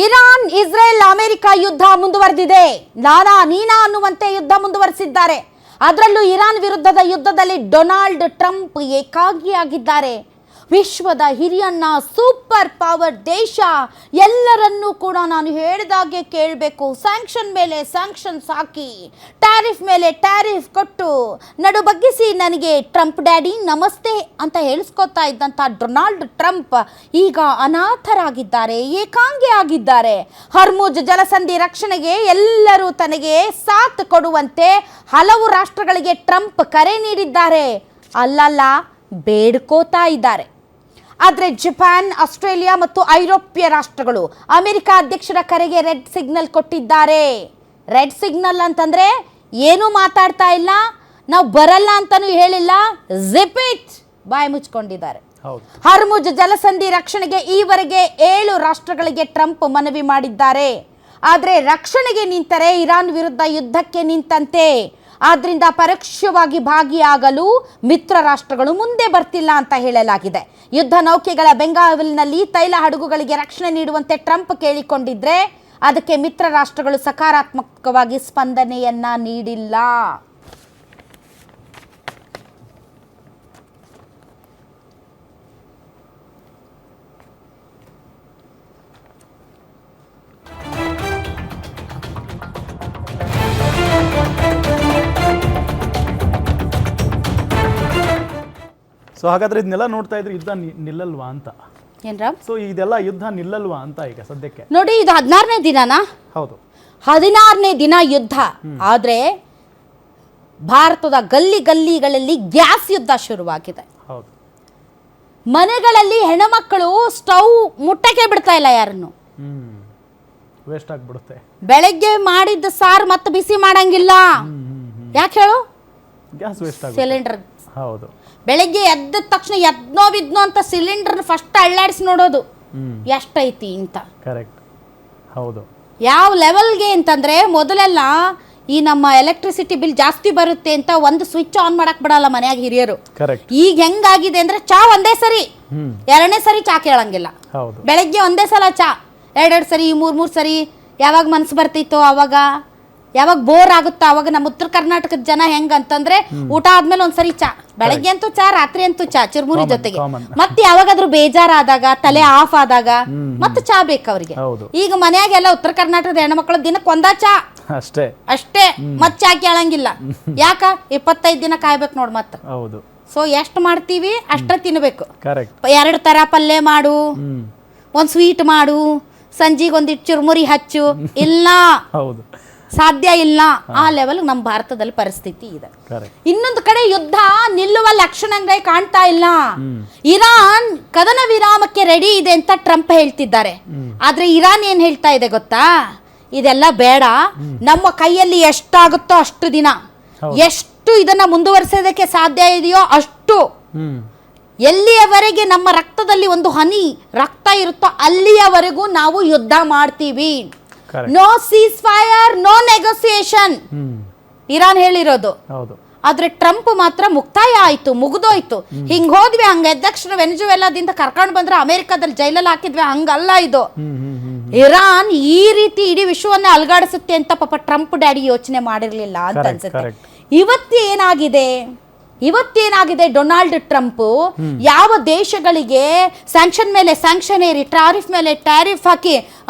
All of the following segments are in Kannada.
ಇರಾನ್ ಇಸ್ರೇಲ್ ಅಮೆರಿಕ ಯುದ್ಧ ಮುಂದುವರೆದಿದೆ. ನಾನಾ ನೀನಾ ಅನ್ನುವಂತೆ ಯುದ್ಧ ಮುಂದುವರೆಸಿದ್ದಾರೆ. ಅದರಲ್ಲೂ ಇರಾನ್ ವಿರುದ್ಧದ ಯುದ್ಧದಲ್ಲಿ ಡೊನಾಲ್ಡ್ ಟ್ರಂಪ್ ಏಕಾಗಿಯಾಗಿದ್ದಾರೆ. ವಿಶ್ವದ ಹಿರಿಯಣ್ಣ ಸೂಪರ್ ಪವರ್ ದೇಶ ಎಲ್ಲರನ್ನೂ ಕೂಡ ನಾನು ಹೇಳಿದಾಗೆ ಕೇಳಬೇಕು. ಸ್ಯಾಂಕ್ಷನ್ ಮೇಲೆ ಸ್ಯಾಂಕ್ಷನ್ಸ್ ಹಾಕಿ ಟ್ಯಾರಿಫ್ ಮೇಲೆ ಟ್ಯಾರಿಫ್ ಕೊಟ್ಟು ನಡು ಬಗ್ಗಿಸಿ ನನಗೆ ಟ್ರಂಪ್ ಡ್ಯಾಡಿ ನಮಸ್ತೆ ಅಂತ ಹೇಳಿಸ್ಕೊತಾ ಇದ್ದಂಥ ಡೊನಾಲ್ಡ್ ಟ್ರಂಪ್ ಈಗ ಅನಾಥರಾಗಿದ್ದಾರೆ, ಏಕಾಂಗಿ ಆಗಿದ್ದಾರೆ. ಹರ್ಮುಜ್ ಜಲಸಂಧಿ ರಕ್ಷಣೆಗೆ ಎಲ್ಲರೂ ತನಗೆ ಸಾಥ್ ಕೊಡುವಂತೆ ಹಲವು ರಾಷ್ಟ್ರಗಳಿಗೆ ಟ್ರಂಪ್ ಕರೆ ನೀಡಿದ್ದಾರೆ. ಅಲ್ಲಲ್ಲ ಬೇಡ್ಕೋತಾ ಇದ್ದಾರೆ. ಆದರೆ ಜಪಾನ್, ಆಸ್ಟ್ರೇಲಿಯಾ ಮತ್ತು ಐರೋಪ್ಯ ರಾಷ್ಟ್ರಗಳು ಅಮೆರಿಕ ಅಧ್ಯಕ್ಷರ ಕರೆಗೆ ರೆಡ್ ಸಿಗ್ನಲ್ ಕೊಟ್ಟಿದ್ದಾರೆ. ರೆಡ್ ಸಿಗ್ನಲ್ ಅಂತಂದ್ರೆ ಏನೂ ಮಾತಾಡ್ತಾ ಇಲ್ಲ, ನಾವು ಬರಲ್ಲ ಅಂತಾನೂ ಹೇಳಿಲ್ಲ, ಜಿಪ್ ಇಟ್ ಬಾಯಿ ಮುಚ್ಕೊಂಡಿದ್ದಾರೆ. ಹರ್ಮುಜ್ ಜಲಸಂಧಿ ರಕ್ಷಣೆಗೆ ಈವರೆಗೆ 7 ರಾಷ್ಟ್ರಗಳಿಗೆ ಟ್ರಂಪ್ ಮನವಿ ಮಾಡಿದ್ದಾರೆ. ಆದರೆ ರಕ್ಷಣೆಗೆ ನಿಂತರೆ ಇರಾನ್ ವಿರುದ್ಧ ಯುದ್ಧಕ್ಕೆ ನಿಂತಂತೆ. ಆದ್ರಿಂದ ಪರೋಕ್ಷವಾಗಿ ಭಾಗಿಯಾಗಲು ಮಿತ್ರ ರಾಷ್ಟ್ರಗಳು ಮುಂದೆ ಬರ್ತಿಲ್ಲ ಅಂತ ಹೇಳಲಾಗಿದೆ. ಯುದ್ಧ ನೌಕೆಗಳ ಬೆಂಗಾವಲಿನಲ್ಲಿ ತೈಲ ಹಡಗುಗಳಿಗೆ ರಕ್ಷಣೆ ನೀಡುವಂತೆ ಟ್ರಂಪ್ ಕೇಳಿಕೊಂಡಿದ್ರೆ ಅದಕ್ಕೆ ಮಿತ್ರ ರಾಷ್ಟ್ರಗಳು ಸಕಾರಾತ್ಮಕವಾಗಿ ಸ್ಪಂದನೆಯನ್ನ ನೀಡಿಲ್ಲ. ಸೊ ಹಾಗಾದ್ರೆ ಇದನ್ನೆಲ್ಲ ನೋಡ್ತಾ ಇದ್ರೆ ಯುದ್ಧ ನಿಲ್ಲಲ್ವಾ ಅಂತ ಏನ್ರಾ? ಸೊ ಇದೆಲ್ಲ ಯುದ್ಧ ನಿಲ್ಲಲ್ವಾ ಅಂತ ಈಗ ಸದ್ಯಕ್ಕೆ ನೋಡಿ, ಇದು 14ನೇ ದಿನನಾ? ಹೌದು, 16ನೇ ದಿನ ಯುದ್ಧ. ಆದ್ರೆ ಭಾರತದ ಗಲ್ಲಿ ಗಲ್ಲಿಗಳಲ್ಲಿ ಗ್ಯಾಸ್ ಯುದ್ಧ ಶುರುವಾಗಿದೆ. ಹೌದು, ಮನೆಗಳಲ್ಲಿ ಹೆಣ್ಣುಮಕ್ಕಳು ಸ್ಟವ್ ಮುಟ್ಟಕ್ಕೆ ಬಿಡ್ತಾ ಇಲ್ಲ ಯಾರನ್ನು. ವೇಸ್ಟ್ ಆಗ್ಬಿಡುತ್ತೆ. ಬೆಳಗ್ಗೆ ಮಾಡಿದ್ದ ಸಾರು ಮತ್ತೆ ಬಿಸಿ ಮಾಡಂಗಿಲ್ಲ. ಯಾಕೆ ಹೇಳು? ಗ್ಯಾಸ್ ವೇಸ್ಟ್ ಆಗುತ್ತೆ. ಸಿಲಿಂಡರ್. ಹೌದು, ಬೆಳಗ್ಗೆ ಎದ್ದ ತಕ್ಷಣ ಎದ್ನೋ ಬಿದ್ನೋ ಅಂತ ಸಿಲಿಂಡರ್ ಫಸ್ಟ್ ಅಳ್ಳಾಡಿಸಿ ನೋಡೋದು ಎಷ್ಟೈತಿ ಅಂತ. ಕರೆಕ್ಟ್. ಹೌದು, ಯಾವ ಲೆವೆಲ್ಗೆ ಅಂತಂದ್ರೆ ಮೊದಲೆಲ್ಲ ಈ ನಮ್ಮ ಎಲೆಕ್ಟ್ರಿಸಿಟಿ ಬಿಲ್ ಜಾಸ್ತಿ ಬರುತ್ತೆ ಅಂತ ಒಂದು ಸ್ವಿಚ್ ಆನ್ ಮಾಡಕ್ ಬಿಡಲ್ಲ ಮನ್ಯಾಗ ಹಿರಿಯರು. ಕರೆಕ್ಟ್. ಈಗ ಹೆಂಗಾಗಿದೆ ಅಂದ್ರೆ ಚಾ ಒಂದೇ ಸರಿ, 2ನೇ ಸರಿ ಚಾ ಕೇಳಂಗಿಲ್ಲ. ಹೌದು, ಬೆಳಗ್ಗೆ ಒಂದೇ ಸಲ ಚಾ, 2 ಸರಿ, 3 ಸರಿ. ಯಾವಾಗ ಮನ್ಸು ಬರ್ತಿತ್ತೋ ಅವಾಗ, ಯಾವಾಗ ಬೋರ್ ಆಗುತ್ತೋ ಅವಾಗ. ನಮ್ಮ ಉತ್ತರ ಕರ್ನಾಟಕದ ಜನ ಹೆಂಗಂತಂದ್ರೆ ಊಟ ಆದ್ಮೇಲೆ ಒಂದ್ಸರಿ ಚಾ, ಬೆಳಗ್ಗೆ ಅಂತೂ ಚಾ, ರಾತ್ರಿ ಅಂತೂ ಚಾ, ಚಿರ್ಮುರಿ ಜೊತೆಗೆ. ಮತ್ತೆ ಯಾವಾಗಾದ್ರೂ ಬೇಜಾರಾದಾಗ, ತಲೆ ಆಫ್ ಆದಾಗ ಮತ್ತೆ ಚಾ ಬೇಕು ಅವ್ರಿಗೆ. ಈಗ ಮನ್ಯಾಗೆಲ್ಲ ಉತ್ತರ ಕರ್ನಾಟಕದ ಹೆಣ್ಮಕ್ಳು ದಿನಕ್ಕೆ ಒಂದ ಚಾ ಅಷ್ಟೇ, ಮತ್ ಚಾ ಕೇಳಂಗಿಲ್ಲ. ಯಾಕ? 25 ದಿನ ಕಾಯ್ಬೇಕು ನೋಡ್ ಮತ್ತ. ಹೌದು. ಸೊ ಎಷ್ಟು ಮಾಡ್ತೀವಿ ಅಷ್ಟ ತಿನ್ಬೇಕು. ಕರೆಕ್ಟ್. 2 ತರ ಪಲ್ಯ ಮಾಡು, ಒಂದ್ ಸ್ವೀಟ್ ಮಾಡು, ಸಂಜಿಗೆ ಒಂದಿಟ್ಟು ಚುರ್ಮುರಿ ಹಚ್ಚು, ಇಲ್ಲ. ಹೌದು, ಸಾಧ್ಯ ಇಲ್ಲ. ಆ ಲೆವೆಲ್ ನಮ್ಮ ಭಾರತದಲ್ಲಿ ಪರಿಸ್ಥಿತಿ ಇದೆ. ಇನ್ನೊಂದು ಕಡೆ ಯುದ್ಧ ನಿಲ್ಲುವ ಲಕ್ಷಣಗಳೇ ಕಾಣ್ತಾ ಇಲ್ಲ. ಇರಾನ್ ಕದನ ವಿರಾಮಕ್ಕೆ ರೆಡಿ ಇದೆ ಅಂತ ಟ್ರಂಪ್ ಹೇಳ್ತಿದ್ದಾರೆ. ಆದ್ರೆ ಇರಾನ್ ಏನ್ ಹೇಳ್ತಾ ಇದೆ ಗೊತ್ತಾ? ಇದೆಲ್ಲ ಬೇಡ, ನಮ್ಮ ಕೈಯಲ್ಲಿ ಎಷ್ಟಾಗುತ್ತೋ ಅಷ್ಟು ದಿನ, ಎಷ್ಟು ಇದನ್ನ ಮುಂದುವರಿಸೋದಕ್ಕೆ ಸಾಧ್ಯ ಇದೆಯೋ ಅಷ್ಟು, ಎಲ್ಲಿಯವರೆಗೆ ನಮ್ಮ ರಕ್ತದಲ್ಲಿ ಒಂದು ಹನಿ ರಕ್ತ ಇರುತ್ತೋ ಅಲ್ಲಿಯವರೆಗೂ ನಾವು ಯುದ್ಧ ಮಾಡ್ತೀವಿ. No ceasefire, no negotiation, Iran ಹೇಳಿರೋದು. ಆದ್ರೆ ಟ್ರಂಪ್ ಮಾತ್ರ ಮುಕ್ತಾಯ ಆಯ್ತು, ಮುಗಿದೋಯ್ತು. ಹಿಂಗ್ ಹೋದ್ವಿ, ಹಂಗ ಅಧ್ಯಕ್ಷರ ವೆನೆಜುವೆಲಾದಿಂದ ಕರ್ಕೊಂಡು ಬಂದ್ರೆ ಅಮೆರಿಕದಲ್ಲಿ ಜೈಲಲ್ಲಿ ಹಾಕಿದ್ವಿ, ಹಂಗಲ್ಲ ಇದು. ಇರಾನ್ ಈ ರೀತಿ ಇಡೀ ವಿಶ್ವವನ್ನೇ ಅಲ್ಗಾಡಿಸುತ್ತೆ ಅಂತ ಪಾಪ ಟ್ರಂಪ್ ಡ್ಯಾಡಿ ಯೋಚನೆ ಮಾಡಿರ್ಲಿಲ್ಲ ಅಂತ ಅನ್ಸುತ್ತೆ. ಇವತ್ತೇನಾಗಿದೆ ಡೊನಾಲ್ಡ್ ಟ್ರಂಪ್ ಯಾವ ದೇಶಗಳಿಗೆ ಸ್ಯಾಂಕ್ಷನ್ ಮೇಲೆ ಸ್ಯಾಂಕ್ಷನ್ ಏರಿ, ಟ್ಯಾರಿಫ್ ಮೇಲೆ ಟ್ಯಾರಿಫ್ ಹಾಕಿ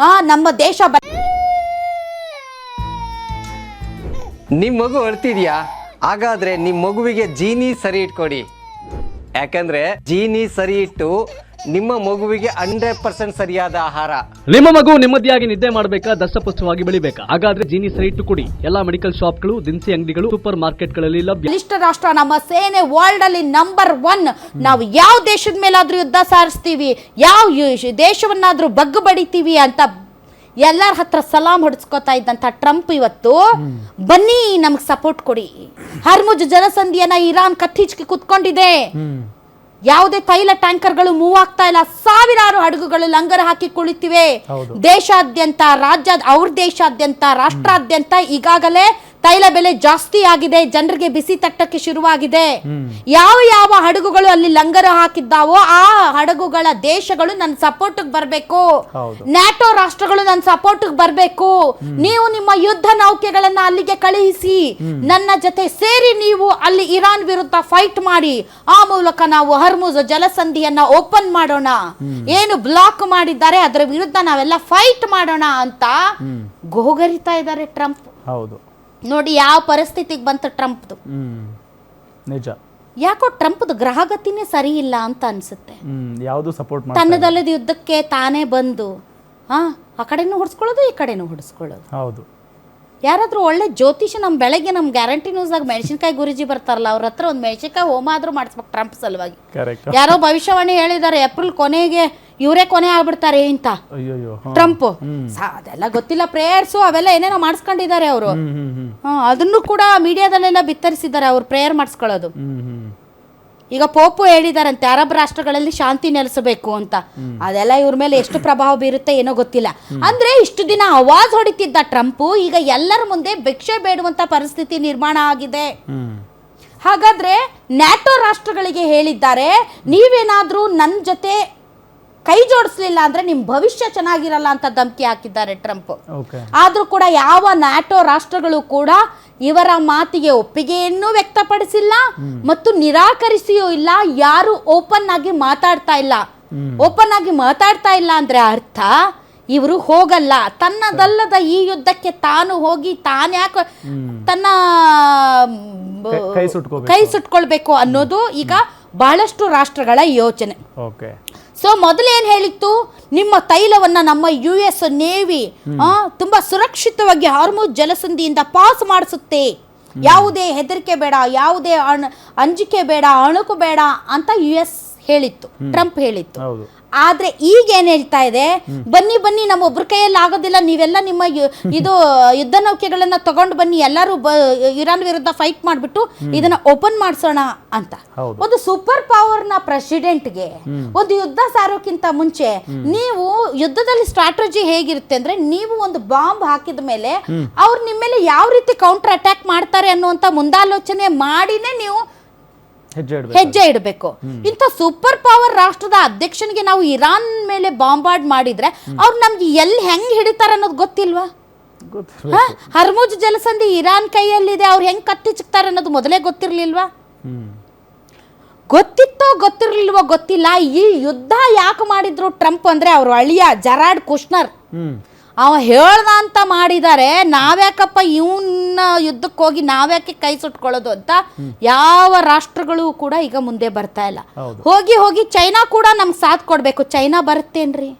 ನಮ್ಮ ದೇಶ ನಿಮ್ಮ ಮಗು ಅಳ್ತಿದ್ಯಾ? ಹಾಗಾದ್ರೆ ನಿಮ್ಮ ಮಗುವಿಗೆ ಜೀನಿ ಸರಿ ಇಟ್ಕೊಡಿ. ಯಾಕಂದ್ರೆ ಜೀನಿ ಸರಿ ಇಟ್ಟು ನಿಮ್ಮ ಮಗುವಿಗೆ 100% ಸರಿಯಾದ ಆಹಾರ. ನಿಮ್ಮ ಮಗು ನೆಮ್ಮದಿಯಾಗಿ ನಿದ್ದೆ ಮಾಡಬೇಕಾ, ದಷ್ಟಪುಷ್ಟವಾಗಿ ಬೆಳಿಬೇಕಾ? ಹಾಗಾದ್ರೆ ಜೀನಿ ಸರಿ ಇಟ್ಟು ಕೊಡಿ. ಎಲ್ಲಾ ಮೆಡಿಕಲ್ ಶಾಪ್ಗಳು, ದಿನಸಿ ಅಂಗಡಿಗಳು, ಸೂಪರ್ ಮಾರ್ಕೆಟ್ಗಳಲ್ಲಿ ಲಭ್ಯ. ಬಲಿಷ್ಠ ರಾಷ್ಟ್ರ ನಮ್ಮ ಸೇನೆ ವರ್ಲ್ಡ್ ಅಲ್ಲಿ ನಂಬರ್ 1. ನಾವು ಯಾವ ದೇಶದ ಮೇಲಾದ್ರೂ ಯುದ್ಧ ಸಾರಿಸ್ತೀವಿ, ಯಾವ ದೇಶವನ್ನಾದ್ರೂ ಬಗ್ಗು ಬಡಿತೀವಿ ಅಂತ ಎಲ್ಲರ ಹತ್ರ ಸಲಾಂ ಹೊಡಿಸ್ಕೊತಾ ಇದ್ದಂತ ಟ್ರಂಪ್ ಇವತ್ತು ಬನ್ನಿ ನಮ್ಗೆ ಸಪೋರ್ಟ್ ಕೊಡಿ. ಹರ್ಮುಜ್ ಜಲಸಂಧಿಯನ್ನ ಇರಾನ್ ಕತ್ತಿಚ್ಕಿ ಕುತ್ಕೊಂಡಿದೆ. ಯಾವುದೇ ತೈಲ ಟ್ಯಾಂಕರ್ಗಳು ಮೂವ್ ಆಗ್ತಾ ಇಲ್ಲ. ಸಾವಿರಾರು ಹಡಗುಗಳು ಲಂಗರ್ ಹಾಕಿ ಕುಳಿತಿವೆ. ದೇಶಾದ್ಯಂತ, ಅವ್ರ ದೇಶಾದ್ಯಂತ, ರಾಷ್ಟ್ರಾದ್ಯಂತ ಈಗಾಗಲೇ ತೈಲ ಬೆಲೆ ಜಾಸ್ತಿ ಆಗಿದೆ, ಜನರಿಗೆ ಬಿಸಿ ತಟ್ಟಕ್ಕೆ ಶುರುವಾಗಿದೆ. ಯಾವ ಯಾವ ಹಡಗುಗಳು ಅಲ್ಲಿ ಲಂಗರು ಹಾಕಿದ್ದಾವೋ ಆ ಹಡಗುಗಳ ದೇಶಗಳು ನನ್ನ ಸಪೋರ್ಟ್ಗೆ ಬರಬೇಕು, ನ್ಯಾಟೋ ರಾಷ್ಟ್ರಗಳು ನನ್ನ ಸಪೋರ್ಟ್ಗೆ ಬರಬೇಕು, ನೀವು ನಿಮ್ಮ ಯುದ್ಧ ನೌಕೆಗಳನ್ನ ಅಲ್ಲಿಗೆ ಕಳುಹಿಸಿ, ನನ್ನ ಜೊತೆ ಸೇರಿ ನೀವು ಅಲ್ಲಿ ಇರಾನ್ ವಿರುದ್ಧ ಫೈಟ್ ಮಾಡಿ, ಆ ಮೂಲಕ ನಾವು ಹರ್ಮುಜ್ ಜಲಸಂಧಿಯನ್ನ ಓಪನ್ ಮಾಡೋಣ, ಏನು ಬ್ಲಾಕ್ ಮಾಡಿದ್ದಾರೆ ಅದರ ವಿರುದ್ಧ ನಾವೆಲ್ಲ ಫೈಟ್ ಮಾಡೋಣ ಅಂತ ಗೋಗರಿತಾ ಇದ್ದಾರೆ ಟ್ರಂಪ್. ಹೌದು, ನೋಡಿ ಯಾವ ಪರಿಸ್ಥಿತಿಗೆ ಬಂತು ಟ್ರಂಪ್ದು. ನಿಜ. ಯಾಕೋ ಟ್ರಂಪ್ದು ಗ್ರಹಗತಿನೇ ಸರಿ ಇಲ್ಲ ಅಂತ ಅನ್ಸುತ್ತೆ. ಯಾವುದು ಸಪೋರ್ಟ್ ತನ್ನದಲ್ಲದ ಯುದ್ಧಕ್ಕೆ ತಾನೇ ಬಂದು ಆ ಕಡೆನೂ ಹೊಡ್ಸ್ಕೊಳ್ಳೋದು ಈ ಕಡೆನೂ ಹೊಡ್ಸ್ಕೊಳ್ಳೋದು. ಹೌದು. ಯಾರಾದ್ರೂ ಒಳ್ಳೆ ಜ್ಯೋತಿಷ ಬೆಳಗ್ಗೆ ನಮ್ ಗ್ಯಾರಂಟಿ ನ್ಯೂಸ್ದಾಗ ಮೆಣಸಿನ್ಕಾಯಿ ಗುರುಜಿ ಬರ್ತಾರಲ್ಲ, ಅವ್ರ ಹತ್ರ ಒಂದು ಮೆಣಸಿನ್ಕಾಯಿ ಹೋಮ ಆದ್ರೂ ಮಾಡಿಸ್ಬೇಕು ಟ್ರಂಪ್ ಸಲುವಾಗಿ. ಯಾರೋ ಭವಿಷ್ಯವಾಣಿ ಹೇಳಿದ್ದಾರೆ ಏಪ್ರಿಲ್ ಕೊನೆಗೆ ಇವರೇ ಕೊನೆ ಆಗ್ಬಿಡ್ತಾರೆ ಅಂತ ಟ್ರಂಪ್. ಅದೆಲ್ಲ ಗೊತ್ತಿಲ್ಲ, ಪ್ರೇಯರ್ಸು ಅವೆಲ್ಲ ಏನೇನೋ ಮಾಡಿಸ್ಕೊಂಡಿದ್ದಾರೆ ಅವರು. ಅದನ್ನು ಕೂಡ ಮೀಡಿಯಾದಲ್ಲೆಲ್ಲ ಬಿತ್ತರಿಸಿದ್ದಾರೆ ಅವ್ರು ಪ್ರೇಯರ್ ಮಾಡಿಸ್ಕೊಳ್ಳೋದು. ಈಗ ಪೋಪು ಹೇಳಿದಾರಂತೆ ಅರಬ್ ರಾಷ್ಟ್ರಗಳಲ್ಲಿ ಶಾಂತಿ ನೆಲೆಸಬೇಕು ಅಂತ. ಅದೆಲ್ಲ ಇವ್ರ ಮೇಲೆ ಎಷ್ಟು ಪ್ರಭಾವ ಬೀರುತ್ತೆ ಏನೋ ಗೊತ್ತಿಲ್ಲ. ಅಂದ್ರೆ ಇಷ್ಟು ದಿನ ಆವಾಜ್ ಹೊಡಿತಿದ್ದ ಟ್ರಂಪು ಈಗ ಎಲ್ಲರ ಮುಂದೆ ಭಿಕ್ಷೆ ಬೇಡುವಂತ ಪರಿಸ್ಥಿತಿ ನಿರ್ಮಾಣ ಆಗಿದೆ. ಹಾಗಾದ್ರೆ ನ್ಯಾಟೋ ರಾಷ್ಟ್ರಗಳಿಗೆ ಹೇಳಿದ್ದಾರೆ, ನೀವೇನಾದ್ರೂ ನನ್ನ ಜೊತೆ ಕೈ ಜೋಡಿಸ್ಲಿಲ್ಲ ಅಂದ್ರೆ ನಿಮ್ ಭವಿಷ್ಯ ಚೆನ್ನಾಗಿರಲ್ಲ ಅಂತ ಧಮಕಿ ಹಾಕಿದ್ದಾರೆ ಟ್ರಂಪ್. ಆದ್ರೂ ಕೂಡ ಯಾವ ನ್ಯಾಟೋ ರಾಷ್ಟ್ರಗಳು ಕೂಡ ಇವರ ಮಾತಿಗೆ ಒಪ್ಪಿಗೆಯನ್ನು ವ್ಯಕ್ತಪಡಿಸಿಲ್ಲ ಮತ್ತು ನಿರಾಕರಿಸಿಯೂ ಇಲ್ಲ. ಯಾರು ಓಪನ್ ಆಗಿ ಮಾತಾಡ್ತಾ ಇಲ್ಲ. ಓಪನ್ ಆಗಿ ಮಾತಾಡ್ತಾ ಇಲ್ಲ ಅಂದ್ರೆ ಅರ್ಥ ಇವರು ಹೋಗಲ್ಲ, ತನ್ನದಲ್ಲದ ಈ ಯುದ್ಧಕ್ಕೆ ತಾನು ಹೋಗಿ ತಾನ್ಯಾಕೆ ತನ್ನ ಕೈ ಸುಟ್ಕೊಳ್ಬೇಕು ಅನ್ನೋದು ಈಗ ಬಹಳಷ್ಟು ರಾಷ್ಟ್ರಗಳ ಯೋಚನೆ. ಸೊ ಮೊದಲು ಏನ್ ಹೇಳಿತ್ತು, ನಿಮ್ಮ ತೈಲವನ್ನ ನಮ್ಮ US ನೇವಿ ತುಂಬಾ ಸುರಕ್ಷಿತವಾಗಿ ಹಾರ್ಮುಜ್ ಜಲಸಂಧಿಯಿಂದ ಪಾಸ್ ಮಾಡಿಸುತ್ತೆ, ಯಾವುದೇ ಹೆದರಿಕೆ ಬೇಡ, ಯಾವುದೇ ಅಂಜಿಕೆ ಬೇಡ, ಅಣುಕು ಬೇಡ ಅಂತ US ಹೇಳಿತ್ತು, ಟ್ರಂಪ್ ಹೇಳಿತ್ತು. ಆದ್ರೆ ಈಗ ಏನ್ ಹೇಳ್ತಾ ಇದೆ, ಬನ್ನಿ ನಮ್ಮ ಒಬ್ರ ಕೈಯಲ್ಲಿ ಆಗೋದಿಲ್ಲ, ನೀವೆಲ್ಲ ನಿಮ್ಮ ಇದು ಯುದ್ಧ ನೌಕೆಗಳನ್ನ ತಗೊಂಡು ಬನ್ನಿ, ಎಲ್ಲರೂ ಇರಾನ್ ವಿರುದ್ಧ ಫೈಟ್ ಮಾಡ್ಬಿಟ್ಟು ಇದನ್ನ ಓಪನ್ ಮಾಡಿಸೋಣ ಅಂತ. ಒಂದು ಸೂಪರ್ ಪವರ್ ನ ಪ್ರೆಸಿಡೆಂಟ್ಗೆ ಒಂದು ಯುದ್ಧ ಸಾರೋಕ್ಕಿಂತ ಮುಂಚೆ ನೀವು ಯುದ್ಧದಲ್ಲಿ ಸ್ಟ್ರಾಟಜಿ ಹೇಗಿರುತ್ತೆ ಅಂದ್ರೆ, ನೀವು ಒಂದು ಬಾಂಬ್ ಹಾಕಿದ ಮೇಲೆ ಅವ್ರು ನಿಮ್ಮ ಮೇಲೆ ಯಾವ ರೀತಿ ಕೌಂಟರ್ ಅಟ್ಯಾಕ್ ಮಾಡ್ತಾರೆ ಅನ್ನುವಂತ ಮುಂದಾಲೋಚನೆ ಮಾಡಿನೇ ನೀವು ಹೆಜ್ಜೆ ಇಡಬೇಕು. ಇಂಥ ಸೂಪರ್ ಪವರ್ ರಾಷ್ಟ್ರದ ಅಧ್ಯಕ್ಷನಿಗೆ ನಾವು ಇರಾನ್ ಮೇಲೆ ಬಾಂಬಾರ್ಡ್ ಮಾಡಿದ್ರೆ ಅವ್ರು ನಮ್ಗೆ ಎಲ್ಲಿ ಹೆಂಗ್ ಹಿಡಿತಾರ ಅನ್ನೋದು ಗೊತ್ತಿಲ್ವಾ? ಹರ್ಮುಜ್ ಜಲಸಂಧಿ ಇರಾನ್ ಕೈಯಲ್ಲಿದೆ, ಅವ್ರು ಹೆಂಗ್ ಕತ್ತಿಚ್ತಾರೆ ಅನ್ನೋದು ಮೊದಲೇ ಗೊತ್ತಿರ್ಲಿಲ್ವಾ? ಗೊತ್ತಿತ್ತೋ ಗೊತ್ತಿರ್ಲಿಲ್ವೋ ಗೊತ್ತಿಲ್ಲ. ಈ ಯುದ್ಧ ಯಾಕೆ ಮಾಡಿದ್ರು ಟ್ರಂಪ್ ಅಂದ್ರೆ ಅವ್ರ ಅಳಿಯ ಜರಾಡ್ ಕುಶ್ನರ್ ಅವ ಹೇಳ್ದ ಅಂತ ಮಾಡಿದ್ದಾರೆ. ನಾವ್ಯಾಕಪ್ಪ ಇವನ್ನ ಯುದ್ಧಕ್ಕೆ ಹೋಗಿ ನಾವ್ಯಾಕೆ ಕೈ ಸುಟ್ಕೊಳ್ಳೋದು ಅಂತ ಯಾವ ರಾಷ್ಟ್ರಗಳು ಕೂಡ ಈಗ ಮುಂದೆ ಬರ್ತಾ ಇಲ್ಲ. ಹೋಗಿ ಚೈನಾ ಕೂಡ ನಮ್ಗೆ ಸಾಥ್ ಕೊಡ್ಬೇಕು. ಚೈನಾ ಬರುತ್ತೇನ್ರಿ?